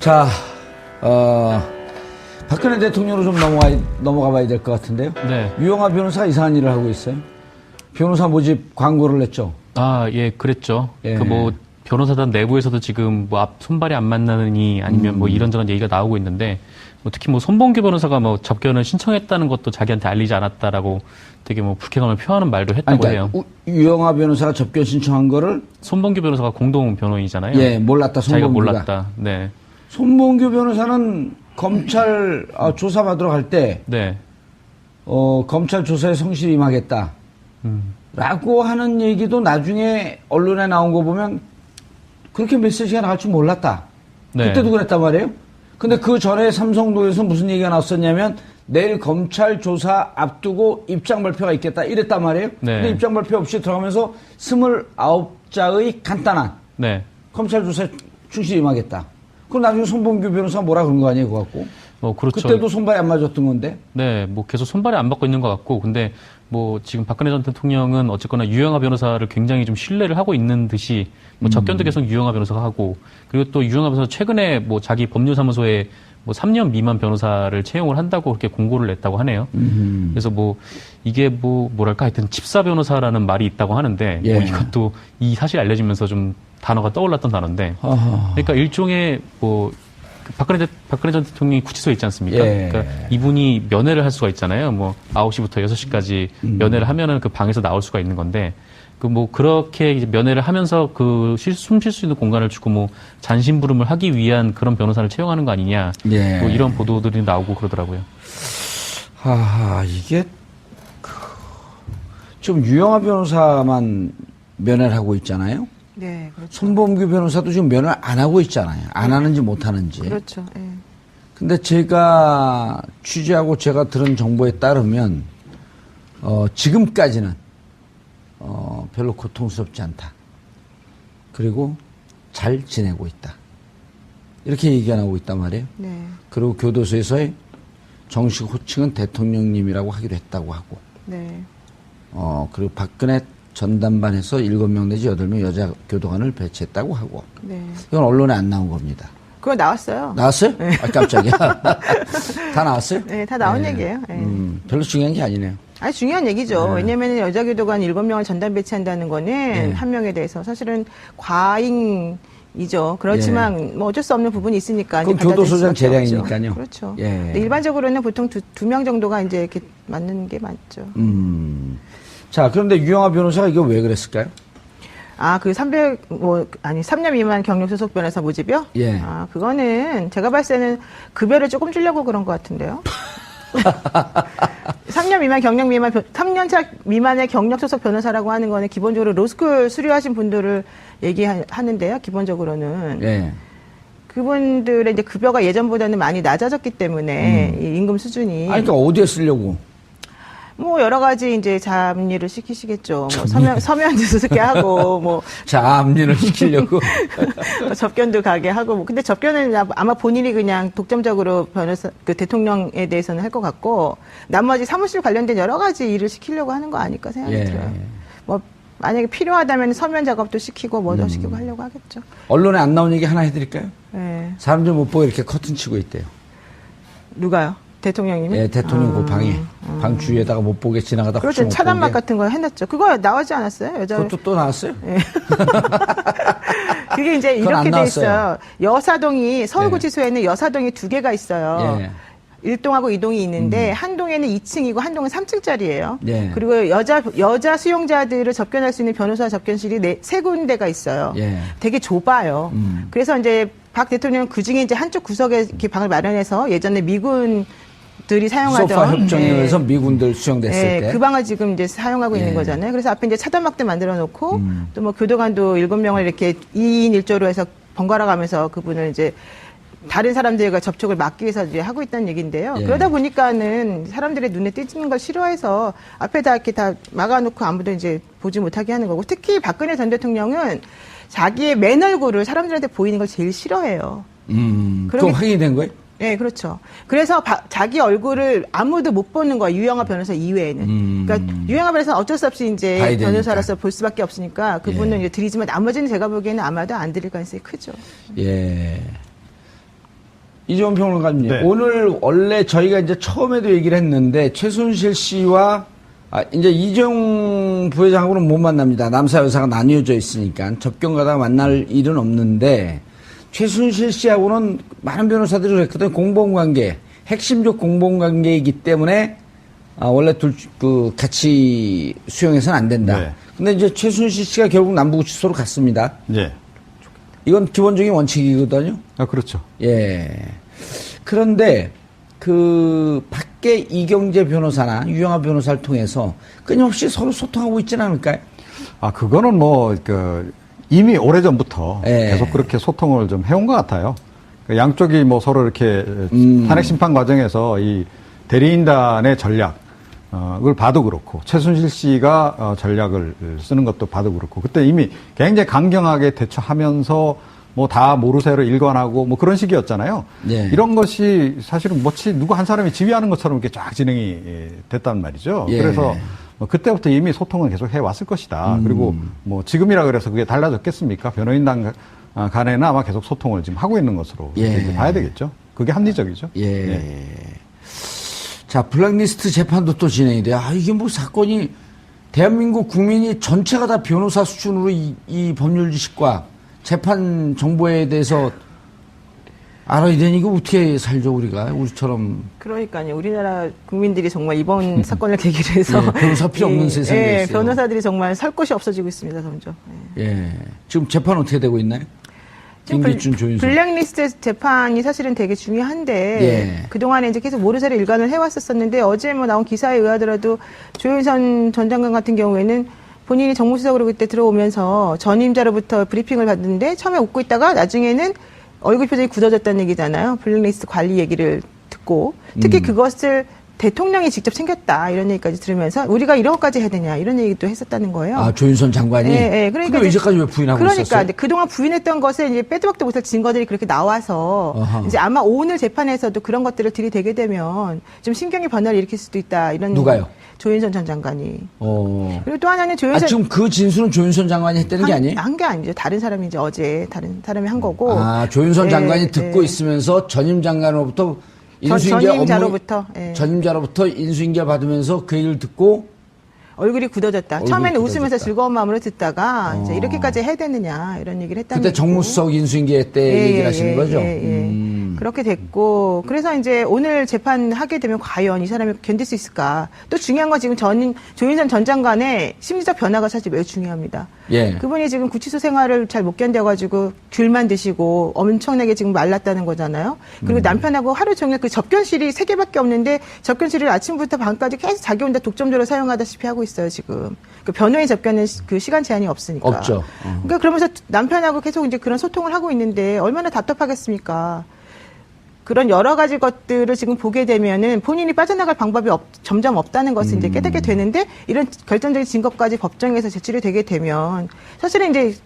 자, 박근혜 대통령으로 좀 넘어가 봐야 될 것 같은데요. 네. 유영하 변호사가 이상한 일을 하고 있어요. 변호사 모집 광고를 냈죠. 아, 예, 그랬죠. 예. 변호사단 내부에서도 지금 손발이 안 맞나느니 아니면 이런저런 얘기가 나오고 있는데, 특히 손봉규 변호사가 접견을 신청했다는 것도 자기한테 알리지 않았다라고 되게 불쾌감을 표하는 말도 했다고 해요. 유영하 변호사가 접견 신청한 거를 손봉규 변호사가 공동 변호인이잖아요. 예, 몰랐다. 자기가 손봉규가. 몰랐다. 네. 손봉규 변호사는 검찰 조사받으러 갈 때, 네. 검찰 조사에 성실히 임하겠다. 라고 하는 얘기도 나중에 언론에 나온 거 보면 그렇게 메시지가 나갈 줄 몰랐다. 네. 그때도 그랬단 말이에요. 근데 그 전에 삼성동에서 무슨 얘기가 나왔었냐면 내일 검찰 조사 앞두고 입장 발표가 있겠다 이랬단 말이에요. 네. 근데 입장 발표 없이 들어가면서 29자의 간단한 네. 검찰 조사에 충실히 임하겠다. 그럼 나중에 손봉규 변호사가 뭐라 그런 거 아니에요, 그거 갖고? 그렇죠. 그때도 손발이 안 맞았던 건데. 네, 계속 손발이 안 맞고 있는 것 같고, 근데 지금 박근혜 전 대통령은 어쨌거나 유영하 변호사를 굉장히 좀 신뢰를 하고 있는 듯이 접견도 계속 유영하 변호사가 하고, 그리고 또 유영하 변호사 최근에 자기 법률사무소에 3년 미만 변호사를 채용을 한다고 그렇게 공고를 냈다고 하네요. 그래서 이게 뭐랄까 하여튼 집사 변호사라는 말이 있다고 하는데, 예. 이것도 이 사실이 알려지면서 좀 단어가 떠올랐던 단어인데, 그러니까 일종의 박근혜 전 대통령이 구치소에 있지 않습니까? 예. 그러니까 이분이 면회를 할 수가 있잖아요. 9시부터 6시까지 면회를 하면은 그 방에서 나올 수가 있는 건데, 그렇게 이제 면회를 하면서 숨 쉴 수 있는 공간을 주고 잔심부름을 하기 위한 그런 변호사를 채용하는 거 아니냐. 예. 이런 보도들이 나오고 그러더라고요. 이게, 지금 유영하 변호사만 면회를 하고 있잖아요. 네, 그렇죠. 손범규 변호사도 지금 면회를 안 하고 있잖아요. 안 하는지 못 하는지. 그렇죠. 예. 근데 제가 취재하고 제가 들은 정보에 따르면, 지금까지는, 별로 고통스럽지 않다. 그리고 잘 지내고 있다. 이렇게 얘기가 나오고 있단 말이에요. 네. 그리고 교도소에서의 정식 호칭은 대통령님이라고 하기로 했다고 하고, 네. 그리고 박근혜 전담반에서 7명 내지 8명 여자 교도관을 배치했다고 하고, 네. 이건 언론에 안 나온 겁니다. 그거 나왔어요. 나왔어요? 네. 깜짝이야. 다 나왔어요? 네, 다 나온 얘기예요. 네. 별로 중요한 게 아니네요. 아니, 중요한 얘기죠. 네. 왜냐면 여자 교도관 7명을 전담 배치한다는 거는 네. 한 명에 대해서 사실은 과잉이죠. 그렇지만 어쩔 수 없는 부분이 있으니까. 그건 이제 받아들일 교도소장 수밖에 없죠. 재량이니까요. 그렇죠. 예. 근데 일반적으로는 보통 두 명 정도가 이제 이렇게 맞는 게 맞죠. 자, 그런데 유영하 변호사가 이거 왜 그랬을까요? 3년 미만 경력 소속 변호사 모집이요? 예. 그거는 제가 봤을 때는 급여를 조금 주려고 그런 것 같은데요. 3년 미만의 경력 소속 변호사라고 하는 거는 기본적으로 로스쿨 수료하신 분들을 얘기하는데요. 기본적으로는. 예. 그분들의 이제 급여가 예전보다는 많이 낮아졌기 때문에 이 임금 수준이. 그러니까 어디에 쓰려고? 여러 가지 이제 잡일을 시키시겠죠. 서면도 쓰게 하고, 잡일을 시키려고. 접견도 가게 하고, 근데 접견은 아마 본인이 그냥 독점적으로 대통령에 대해서는 할 것 같고, 나머지 사무실 관련된 여러 가지 일을 시키려고 하는 거 아닐까 생각이 들어요. 만약에 필요하다면 서면 작업도 시키고, 더 시키고 하려고 하겠죠. 언론에 안 나온 얘기 하나 해드릴까요? 네. 사람들 못 보고 이렇게 커튼 치고 있대요. 누가요? 대통령님이? 예, 대통령 그 방에. 방 주위에다가 못 보게 지나가다. 그렇죠. 차단막 같은 거 해놨죠. 그거 나오지 않았어요? 그것도 또 나왔어요? 네. 그게 이제 그건 안 이렇게 돼 나왔어요. 있어요. 여사동이, 서울구치소에는 여사동이 2개가 있어요. 예. 1동하고 2동이 있는데, 한 동에는 2층이고, 한 동은 3층짜리예요. 예. 그리고 여자 수용자들을 접견할 수 있는 변호사 접견실이 3군데가 있어요. 예. 되게 좁아요. 그래서 이제 박 대통령은 그 중에 이제 한쪽 구석에 이렇게 방을 마련해서 예전에 미군들이 사용하던 소파 협정에 의해서 미군들 수용됐을 때. 그 방을 지금 이제 사용하고 있는 거잖아요. 그래서 앞에 이제 차단막대 만들어 놓고 또 교도관도 7명을 이렇게 2인 1조로 해서 번갈아 가면서 그분을 이제 다른 사람들과 접촉을 막기 위해서 이제 하고 있다는 얘기인데요. 예. 그러다 보니까는 사람들의 눈에 띄는 걸 싫어해서 앞에다 이렇게 다 막아놓고 아무도 이제 보지 못하게 하는 거고, 특히 박근혜 전 대통령은 자기의 맨 얼굴을 사람들한테 보이는 걸 제일 싫어해요. 그럼 확인이 된 거예요? 네, 그렇죠. 그래서 자기 얼굴을 아무도 못 보는 거야. 유영하 변호사 이외에는. 그러니까 유영하 변호사는 어쩔 수 없이 이제 변호사로서 볼 수밖에 없으니까 그분은 이제 드리지만 나머지는 제가 보기에는 아마도 안 드릴 가능성이 크죠. 예. 이재원 평론가님, 네. 오늘 원래 저희가 이제 처음에도 얘기를 했는데 최순실 씨와 이제 이재용 부회장하고는 못 만납니다. 남사 여사가 나뉘어져 있으니까 접견가다가 만날 일은 없는데 최순실 씨하고는 많은 변호사들이 그랬거든요. 공범관계, 핵심적 공범관계이기 때문에 원래 같이 수용해서는 안 된다. 네. 근데 이제 최순실 씨가 결국 남부구치소로 갔습니다. 네. 이건 기본적인 원칙이거든요. 그렇죠. 예. 그런데 밖에 이경재 변호사나 유영하 변호사를 통해서 끊임없이 서로 소통하고 있지는 않을까요? 그거는 이미 오래전부터 예. 계속 그렇게 소통을 좀 해온 것 같아요. 양쪽이 서로 이렇게 탄핵 심판 과정에서 이 대리인단의 전략을 봐도 그렇고, 최순실 씨가 전략을 쓰는 것도 봐도 그렇고, 그때 이미 굉장히 강경하게 대처하면서 다 모르쇠로 일관하고 그런 식이었잖아요. 예. 이런 것이 사실은 마치 누구 한 사람이 지휘하는 것처럼 이렇게 쫙 진행이 됐단 말이죠. 예. 그래서 그때부터 이미 소통을 계속 해왔을 것이다. 그리고 지금이라 그래서 그게 달라졌겠습니까? 변호인단 간에는 아마 계속 소통을 지금 하고 있는 것으로 예. 이렇게 봐야 되겠죠. 그게 합리적이죠. 예. 네. 자, 블랙리스트 재판도 또 진행이 돼요. 이게 사건이 대한민국 국민이 전체가 다 변호사 수준으로 이 법률 지식과 재판 정보에 대해서 알아야 되니 이거 어떻게 살죠, 우리처럼. 그러니까요. 우리나라 국민들이 정말 이번 사건을 계기로 해서. 예, 변호사 필요 없는 세상이 됐어요. 변호사들이 정말 살 곳이 없어지고 있습니다, 점점. 예. 지금 재판 어떻게 되고 있나요? 김기춘, 조윤선. 블랙리스트 재판이 사실은 되게 중요한데 예. 그동안에 이제 계속 모르쇠로 일관을 해왔었는데 어제 나온 기사에 의하더라도 조윤선 전 장관 같은 경우에는 본인이 정무수석으로 그때 들어오면서 전임자로부터 브리핑을 받는데 처음에 웃고 있다가 나중에는 얼굴 표정이 굳어졌다는 얘기잖아요. 블랙리스트 관리 얘기를 듣고 특히 그것을 대통령이 직접 챙겼다 이런 얘기까지 들으면서 우리가 이런 것까지 해야 되냐 이런 얘기도 했었다는 거예요. 조윤선 장관이? 네, 그러니까 근데 이제까지 왜 부인하고 있었어요? 그러니까 그동안 부인했던 것에 이제 빼도 박도 못할 증거들이 그렇게 나와서 어허. 이제 아마 오늘 재판에서도 그런 것들을 들이대게 되면 좀 심경의 변화를 일으킬 수도 있다 이런. 누가요? 조윤선 전 장관이. 그리고 또 하나는 조윤선. 지금 그 진술은 조윤선 장관이 했다는 게 아니에요? 한 게 아니죠. 다른 사람이 이제 어제 다른 사람이 한 거고. 조윤선 네, 장관이 듣고 네. 있으면서 전임 장관으로부터 전임자로부터 인수인계 받으면서 그 얘기를 듣고 얼굴이 굳어졌다. 얼굴이 처음에는 굳어졌다. 웃으면서 즐거운 마음으로 듣다가 이제 이렇게까지 해야 되느냐 이런 얘기를 했다는 그때 거고. 정무수석 인수인계 때 얘기를 하시는 거죠? 그렇게 됐고 그래서 이제 오늘 재판하게 되면 과연 이 사람이 견딜 수 있을까? 또 중요한 건 지금 조윤선 전 장관의 심리적 변화가 사실 매우 중요합니다. 예. 그분이 지금 구치소 생활을 잘 못 견뎌가지고 귤만 드시고 엄청나게 지금 말랐다는 거잖아요. 그리고 남편하고 하루 종일 그 접견실이 3개밖에 없는데 접견실을 아침부터 밤까지 계속 자기 혼자 독점적으로 사용하다시피 하고 있어요 지금. 그 변호인 접견은 그 시간 제한이 없으니까. 없죠. 그러니까 그러면서 남편하고 계속 이제 그런 소통을 하고 있는데 얼마나 답답하겠습니까? 그런 여러 가지 것들을 지금 보게 되면은 본인이 빠져나갈 방법이 점점 없다는 것을 이제 깨닫게 되는데 이런 결정적인 증거까지 법정에서 제출이 되게 되면 사실은 이제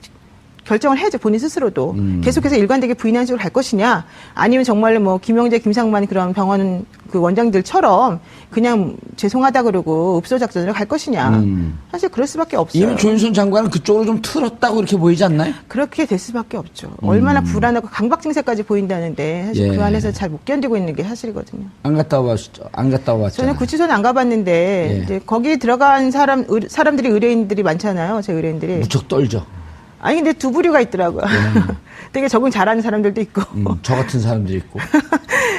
결정을 해야죠. 본인 스스로도. 계속해서 일관되게 부인하는 식으로 갈 것이냐 아니면 정말로 김영재, 김상만 그런 병원 그 원장들처럼 그냥 죄송하다 그러고 읍소 작전으로 갈 것이냐. 사실 그럴 수밖에 없어요. 이미 조윤선 장관은 그쪽으로 좀 틀었다고 이렇게 보이지 않나요? 그렇게 될 수밖에 없죠. 얼마나 불안하고 강박 증세까지 보이는데 사실 그 안에서 잘 못 견디고 있는 게 사실이거든요. 안 갔다 왔잖아요. 저는 구치소는 안 가봤는데 이제 거기 들어간 사람들이 의뢰인들이 많잖아요. 제 의뢰인들이. 무척 떨죠. 아니 근데 두 부류가 있더라고요. 되게 적응 잘하는 사람들도 있고 저 같은 사람들이 있고.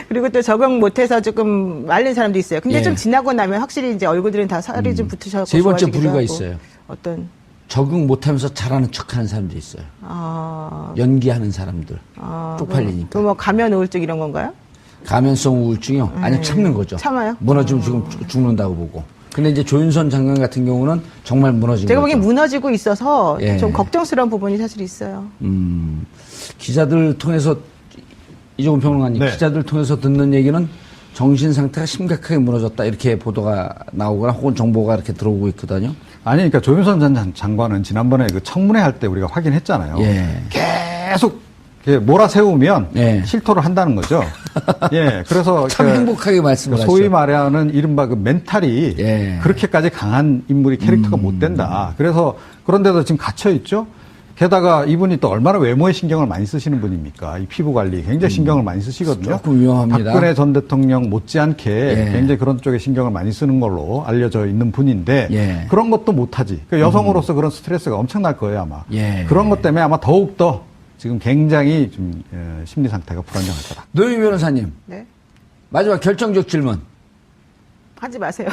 그리고 또 적응 못해서 조금 말린 사람도 있어요. 근데 좀 지나고 나면 확실히 이제 얼굴들은 다 살이 좀 붙으셔서 세 번째 좋아지기도 부류가 하고. 있어요. 어떤? 적응 못하면서 잘하는 척하는 사람도 있어요. 연기하는 사람들. 쪽팔리니까. 또 뭐 가면 우울증 이런 건가요? 감염성 우울증이요? 아니 참는 거죠. 참아요? 무너지면 지금 죽는다고 보고. 근데 이제 조윤선 장관 같은 경우는 정말 무너진 제가 거죠. 보기엔 무너지고 있어서 예. 좀 걱정스러운 부분이 사실 있어요. 기자들 통해서 이종훈 평론가님 네. 기자들 통해서 듣는 얘기는 정신 상태가 심각하게 무너졌다 이렇게 보도가 나오거나 혹은 정보가 이렇게 들어오고 있거든요. 아니, 그러니까 조윤선 전 장관은 지난번에 그 청문회 할 때 우리가 확인했잖아요. 예. 계속 이렇게 몰아세우면 예. 실토를 한다는 거죠. 예, 그래서 참 행복하게 말씀을 하시죠. 소위 말하는 이른바 그 멘탈이 예. 그렇게까지 강한 인물이 캐릭터가 못 된다. 그래서 그런데도 지금 갇혀 있죠. 게다가 이분이 또 얼마나 외모에 신경을 많이 쓰시는 분입니까? 이 피부 관리 굉장히 신경을 많이 쓰시거든요. 조금 위험합니다. 박근혜 전 대통령 못지않게 예. 굉장히 그런 쪽에 신경을 많이 쓰는 걸로 알려져 있는 분인데 예. 그런 것도 못하지. 그러니까 여성으로서 그런 스트레스가 엄청날 거예요 아마. 예. 그런 것 때문에 아마 더욱더 지금 굉장히 좀 심리 상태가 불안정할 거다. 노영희 변호사님, 네. 마지막 결정적 질문. 하지 마세요.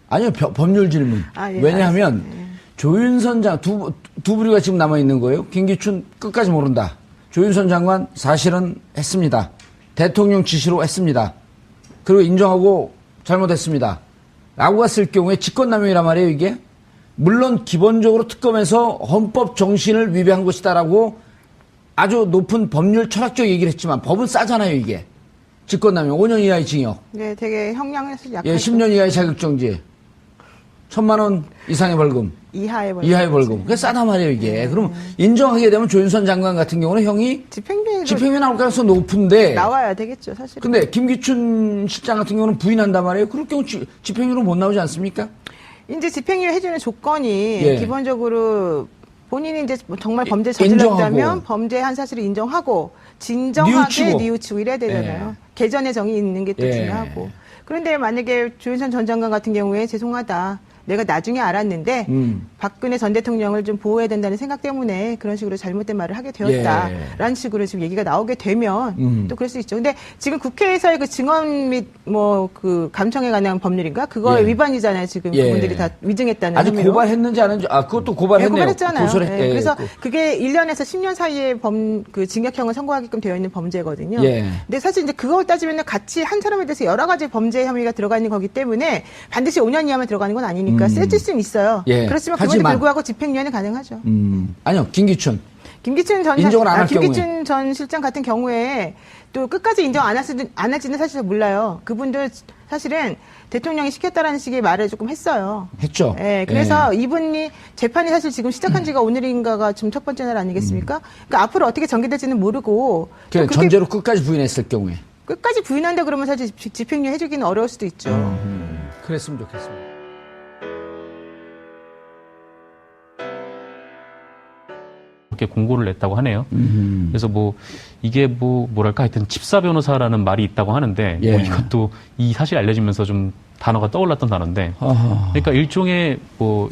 아니요, 법률 질문. 아, 예, 왜냐하면 알겠습니다. 예. 조윤선 두 부류가 지금 남아 있는 거예요. 김기춘 끝까지 모른다. 조윤선 장관 사실은 했습니다. 대통령 지시로 했습니다. 그리고 인정하고 잘못했습니다. 라고 갔을 경우에 직권남용이란 말이에요, 이게. 물론 기본적으로 특검에서 헌법 정신을 위배한 것이다라고 아주 높은 법률 철학적 얘기를 했지만 법은 싸잖아요, 이게. 직권남용 5년 이하의 징역. 네, 되게 형량에서 약간 예, 10년 이하의 자격정지. 1,000만 원 이상의 벌금. 이하의 벌금. 이하의 벌금. 그게 싸단 말이에요, 이게. 그럼 인정하게 되면 조윤선 장관 같은 경우는 형이 집행유예 나올 가능성이 높은데. 나와야 되겠죠, 사실. 근데 김기춘 실장 같은 경우는 부인한단 말이에요. 그럴 경우 집행유예로 못 나오지 않습니까? 이제 집행유예 해주는 조건이 예. 기본적으로 본인이 이제 정말 범죄 인정하고. 저질렀다면 범죄한 사실을 인정하고 진정하게 뉘우치고 이래야 되잖아요. 예. 개전의 정이 있는 게 또 예. 중요하고. 그런데 만약에 조윤선 전 장관 같은 경우에 죄송하다. 내가 나중에 알았는데 박근혜 전 대통령을 좀 보호해야 된다는 생각 때문에 그런 식으로 잘못된 말을 하게 되었다라는 식으로 지금 얘기가 나오게 되면 또 그럴 수 있죠. 근데 지금 국회에서의 그 증언 및 뭐 그 감청에 관한 법률인가 그거의 예. 위반이잖아요. 지금 예. 그분들이 다 위증했다는 아직 혐의로. 고발했는지 안 했는지, 그것도 네, 고발했네요. 고발했잖아요. 고소를 네, 예, 그래서 그- 그게 1년에서 10년 사이에 그 징역형을 선고하게끔 되어 있는 범죄거든요. 예. 근데 사실 이제 그걸 따지면 같이 한 사람에 대해서 여러 가지 범죄 혐의가 들어가 있는 거기 때문에 반드시 5년 이하만 들어가는 건 아니니까 세질 수는 있어요. 예. 그렇지만 그럼에도 하지만- 불구하고 집행유예는 가능하죠. 아니요, 김기춘. 김기춘 전 인정을 안할 김기춘 전 실장 같은 경우에 또 끝까지 인정 안 할지는 사실 잘 몰라요. 그분도 사실은 대통령이 시켰다라는 식의 말을 조금 했어요. 했죠. 예, 그래서 이분이 재판이 사실 지금 시작한 지가 오늘인가가 지금 첫 번째 날 아니겠습니까? 그러니까 앞으로 어떻게 전개될지는 모르고 또 그렇게 전제로 끝까지 부인했을 경우에. 끝까지 부인한다 그러면 사실 집행유예 해주기는 어려울 수도 있죠. 그랬으면 좋겠습니다. 그렇게 공고를 냈다고 하네요. 그래서 뭐 이게 뭐랄까 하여튼 집사 변호사라는 말이 있다고 하는데 예. 뭐 이것도 이 사실이 알려지면서 좀 단어가 떠올랐던 단어인데 아하. 그러니까 일종의 뭐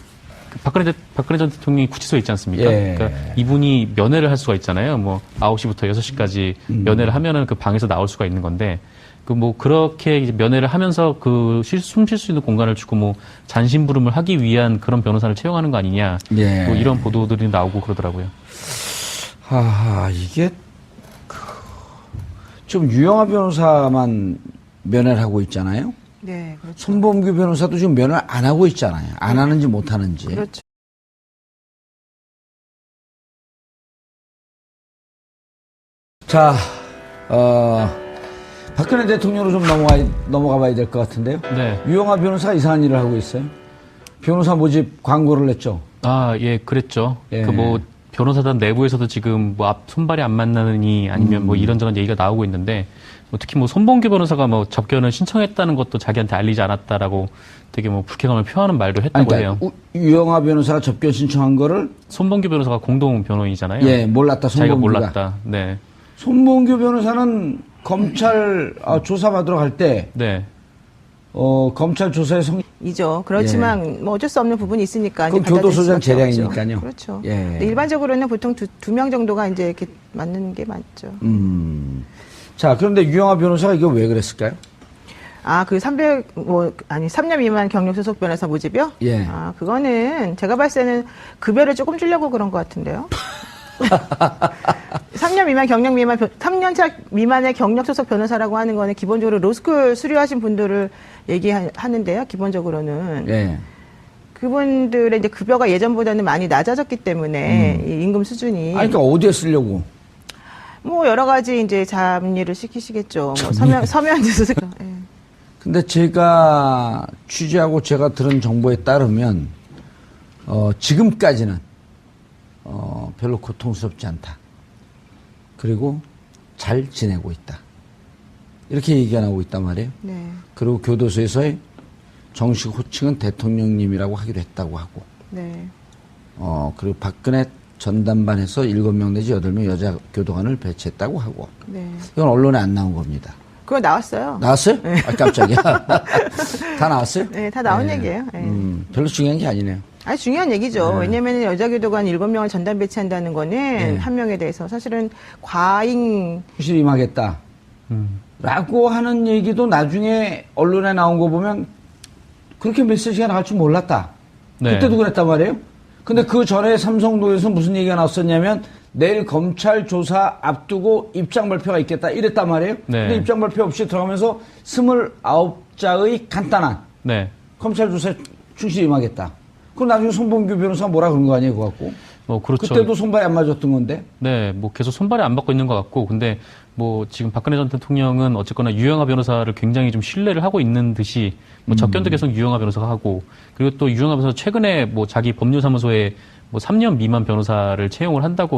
박근혜 전 대통령이 구치소에 있지 않습니까? 예. 그러니까 이분이 면회를 할 수가 있잖아요. 뭐 9시부터 6시까지 면회를 하면은 그 방에서 나올 수가 있는 건데 그 뭐 그렇게 이제 면회를 하면서 그 숨 쉴 수 있는 공간을 주고 뭐 잔심부름을 하기 위한 그런 변호사를 채용하는 거 아니냐. 예. 뭐 이런 보도들이 나오고 그러더라고요. 이게 지금 유영하 변호사만 면회를 하고 있잖아요. 네, 그렇죠. 손범규 변호사도 지금 면회를 안 하고 있잖아요. 안 하는지 못 하는지. 그렇죠. 자, 박근혜 대통령으로 좀 넘어가 봐야 될 것 같은데요. 네. 유영하 변호사가 이상한 일을 하고 있어요. 변호사 모집 광고를 냈죠. 예, 그랬죠. 예. 그 뭐 변호사단 내부에서도 지금 뭐 손발이 안 맞나니 아니면 뭐 이런저런 얘기가 나오고 있는데 뭐 특히 뭐 손범규 변호사가 뭐 접견을 신청했다는 것도 자기한테 알리지 않았다라고 되게 뭐 불쾌감을 표하는 말도 했다고 해요. 유영하 변호사가 접견 신청한 거를 손범규 변호사가 공동 변호인이잖아요. 예, 몰랐다. 자기가 손범규가. 몰랐다. 네. 손범규 변호사는 검찰 조사받으러 갈 때 네. 검찰 조사에 이죠. 그렇지만 뭐 어쩔 수 없는 부분이 있으니까 그건 이제 받아들일 교도소장 수밖에 없죠. 재량이니까요. 그렇죠. 예. 근데 일반적으로는 보통 두 명 정도가 이제 이렇게 맞는 게 맞죠. 자, 그런데 유영하 변호사가 이거 왜 그랬을까요? 그 3년 미만 경력 소속 변호사 모집이요? 예. 그거는 제가 봤을 때는 급여를 조금 주려고 그런 것 같은데요. 3년 미만 3년차 미만의 경력 소속 변호사라고 하는 거는 기본적으로 로스쿨 수료하신 분들을 얘기하는데요. 기본적으로는. 예. 그분들의 이제 급여가 예전보다는 많이 낮아졌기 때문에 이 임금 수준이 그러니까 어디에 쓰려고? 뭐 여러 가지 이제 잡일을 시키시겠죠. 뭐 서면 주소. 예. 근데 제가 취재하고 제가 들은 정보에 따르면 지금까지는 별로 고통스럽지 않다. 그리고 잘 지내고 있다. 이렇게 얘기가 나오고 있단 말이에요. 네. 그리고 교도소에서의 정식 호칭은 대통령님이라고 하기로 했다고 하고, 네. 그리고 박근혜 전담반에서 7명 내지 8명 여자 교도관을 배치했다고 하고 네. 이건 언론에 안 나온 겁니다. 그거 나왔어요. 나왔어요? 아, 깜짝이야. 다 나왔어요? 네, 다 나온 얘기예요. 네. 별로 중요한 게 아니네요. 아주 중요한 얘기죠. 왜냐면 여자 교도관 7명을 전담 배치한다는 거는 네. 한 명에 대해서 사실은 과잉 충실히 임하겠다. 라고 하는 얘기도 나중에 언론에 나온 거 보면 그렇게 메시지가 나갈 줄 몰랐다. 네. 그때도 그랬단 말이에요. 근데 그 전에 삼성도에서 무슨 얘기가 나왔었냐면 내일 검찰 조사 앞두고 입장 발표가 있겠다 이랬단 말이에요. 네. 근데 입장 발표 없이 들어가면서 29자의 간단한 네. 검찰 조사에 충실히 임하겠다. 그럼 나중에 손범규 변호사가 뭐라 그런 거 아니에요, 그거 갖고? 뭐 그렇죠. 그때도 손발이 안 맞았던 건데. 네, 뭐 계속 손발이 안 받고 있는 것 같고, 근데 뭐 지금 박근혜 전 대통령은 어쨌거나 유영하 변호사를 굉장히 좀 신뢰를 하고 있는 듯이 뭐 접견도 계속 유영하 변호사가 하고, 그리고 또 유영하 변호사 최근에 뭐 자기 법률사무소에 뭐 3년 미만 변호사를 채용을 한다고